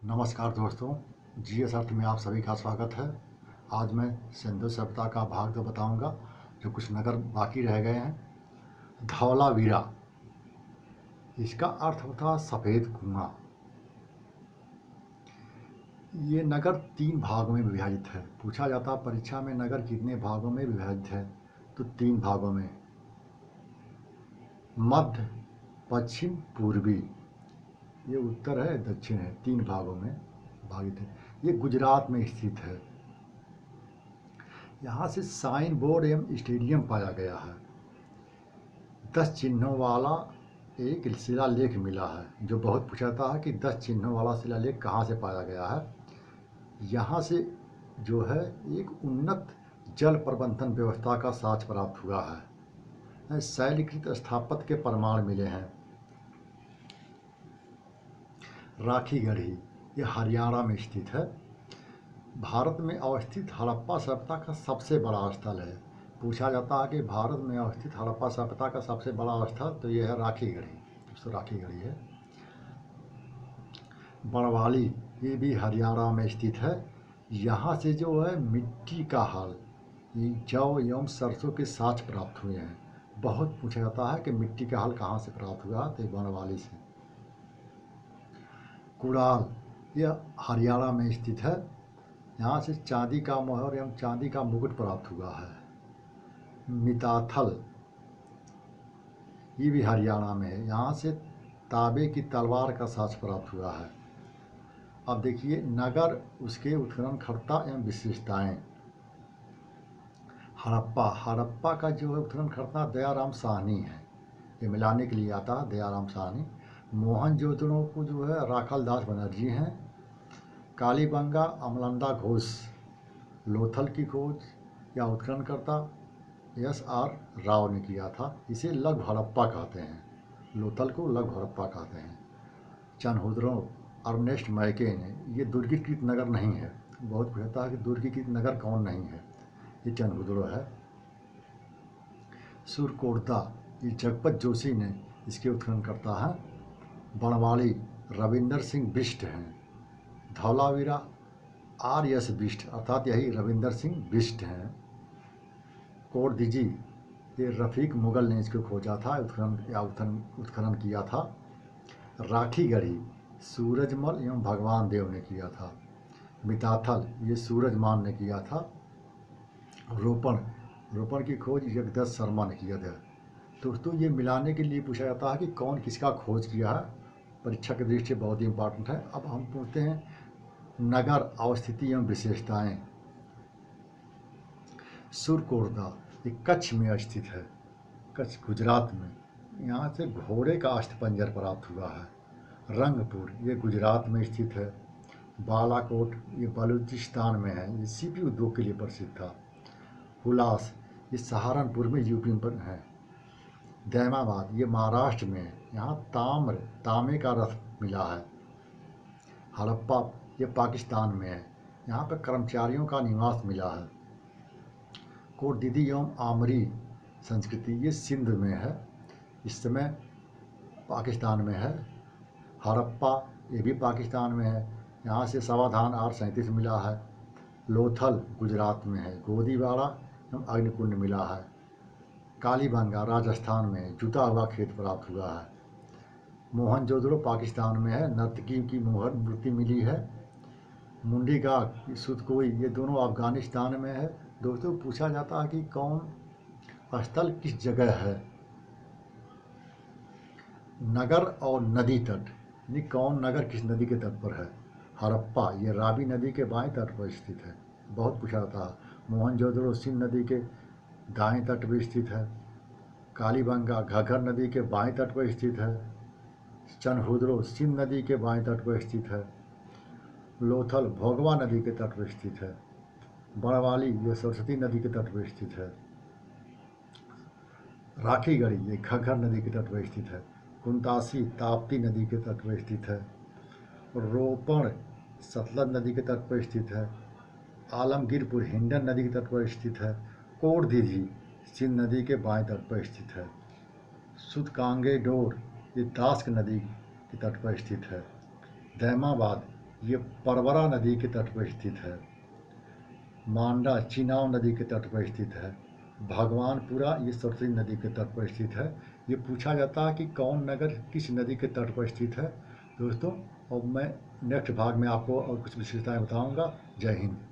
नमस्कार दोस्तों, जीएस अर्थ में आप सभी का स्वागत है। आज मैं सिंधु सभ्यता का भाग 2 बताऊंगा, जो कुछ नगर बाकी रह गए हैं। धौलावीरा, इसका अर्थ होता है सफ़ेद कुआं। ये नगर 3 भागों में विभाजित है। पूछा जाता है परीक्षा में नगर कितने भागों में विभाजित है, तो 3 भागों में। मध्य, पश्चिम, पूर्वी। ये उत्तर है, दक्षिण है, 3 भागों में विभाजित है। ये गुजरात में स्थित है। यहाँ से साइन बोर्ड एवं स्टेडियम पाया गया है। 10 चिन्हों वाला एक शिलालेख मिला है, जो बहुत पूछाता है कि 10 चिन्हों वाला शिलालेख कहाँ से पाया गया है। यहाँ से जो है एक उन्नत जल प्रबंधन व्यवस्था का साक्ष्य प्राप्त हुआ है। शैलकृत स्थापत्य के प्रमाण मिले हैं। राखीगढ़ी, ये हरियाणा में स्थित है। भारत में अवस्थित हड़प्पा सभ्यता का सबसे बड़ा स्थल है। पूछा जाता है कि भारत में अवस्थित हड़प्पा सभ्यता का सबसे बड़ा स्थल, तो ये है राखीगढ़ी। तो राखीगढ़ी है। बड़वाली, ये भी हरियाणा में स्थित है। यहाँ से जो है मिट्टी का हल, ये जौ एवं सरसों के साक्ष्य प्राप्त हुए हैं। बहुत पूछा जाता है कि मिट्टी का हल कहाँ से प्राप्त हुआ, तो बड़वाली से। कुड़ाल, यह हरियाणा में स्थित है। यहाँ से चांदी का मोहर एवं चांदी का मुकुट प्राप्त हुआ है। मिताथल, ये भी हरियाणा में है। यहाँ से तांबे की तलवार का साक्ष्य प्राप्त हुआ है। अब देखिए नगर, उसके उत्खननकर्ता एवं विशेषताएं। हड़प्पा का जो है उत्खननकर्ता दयाराम साहनी है। ये मिलाने के लिए आता है, दयाराम साहनी। मोहनजोदड़ो को जो है राखालदास बनर्जी हैं। कालीबंगा अमलंदा घोष। लोथल की खोज या उत्खननकर्ता SR राव ने किया था। इसे लघु हड़प्पा कहते हैं। लोथल को लघु हड़प्पा कहते हैं। चनहुद्रो अर्नेस्ट मैके ने, ये दुर्गीकृत नगर नहीं है। बहुत पूछता है कि दुर्गीकृत नगर कौन नहीं है, ये चनहुद्रो है। सुरकोटदा, ये जगपत जोशी ने इसके उत्खननकर्ता हैं। बड़वाली रविंदर सिंह बिष्ट हैं। धौलावीरा RS बिष्ट, अर्थात यही रविंदर सिंह बिष्ट हैं। कोटदीजी, ये रफ़ीक मुगल ने इसको खोजा था, उत्खनन किया था। राखीगढ़ी सूरजमल एवं भगवान देव ने किया था। मिताथल, ये सूरजमान ने किया था। रोपण की खोज जगदत्त शर्मा ने किया था। दोस्तों, ये मिलाने के लिए पूछा जाता है कि कौन किसका खोज किया है, परीक्षा की दृष्टि से बहुत ही इम्पोर्टेंट है। अब हम पूछते हैं नगर अवस्थिति एवं विशेषताएं। सुरकोटदा, ये कच्छ में स्थित है, कच्छ गुजरात में। यहाँ से घोड़े का अस्थिपंजर प्राप्त हुआ है। रंगपुर, ये गुजरात में स्थित है। बालाकोट, ये बलूचिस्तान में है। ये CPU उद्योग के लिए प्रसिद्ध था। हुलास, ये सहारनपुर में UP में है। दैमाबाद, ये महाराष्ट्र में है। यहाँ तांबे का रथ मिला है। हड़प्पा, ये पाकिस्तान में है। यहाँ पर कर्मचारियों का निवास मिला है। कोटदीदी एवं आमरी संस्कृति, ये सिंध में है, इस समय पाकिस्तान में है। हड़प्पा, ये भी पाकिस्तान में है। यहाँ से समाधान R37 मिला है। लोथल गुजरात में है। गोदीवाड़ा एवं अग्निकुंड मिला है। कालीबंगा राजस्थान में है, जुता हुआ खेत प्राप्त हुआ है। मोहनजोदड़ो पाकिस्तान में है, नर्तकी की मोहर मूर्ति मिली है। मुंडीगाग, सुतकोई, ये दोनों अफगानिस्तान में है। दोस्तों, पूछा जाता है कि कौन स्थल किस जगह है। नगर और नदी तट, यानी कौन नगर किस नदी के तट पर है। हड़प्पा, ये रावी नदी के बाएं तट पर स्थित है। बहुत पूछा जाता है। मोहनजोदड़ो सिंध नदी के दाएं तट पर स्थित है। कालीबंगा घग्गर नदी के बाएं तट पर स्थित है। चनहुद्रो सिंध नदी के बाएं तट पर स्थित है। लोथल भोगवा नदी के तट पर स्थित है। बड़वाली, ये सरस्वती नदी के तट पर स्थित है। राखीगढ़ी, ये घग्गर नदी के तट पर स्थित है। कुंतासी ताप्ती नदी के तट पर स्थित है। रोपण सतलज नदी के तट पर स्थित है। आलमगीरपुर हिंडन नदी के तट पर स्थित है। कोटदीजी सिंध नदी के बाएं तट पर स्थित है। सुतकांगे डोर, ये दास्क नदी के तट पर स्थित है। दैमाबाद, ये परवरा नदी के तट पर स्थित है। मांडा चिनाव नदी के तट पर स्थित है। भगवानपुरा ये सरस्वती नदी के तट पर स्थित है। ये पूछा जाता है कि कौन नगर किस नदी के तट पर स्थित है दोस्तों। और मैं नेक्स्ट भाग में आपको और कुछ विशेषताएं बताऊंगा। जय हिंद।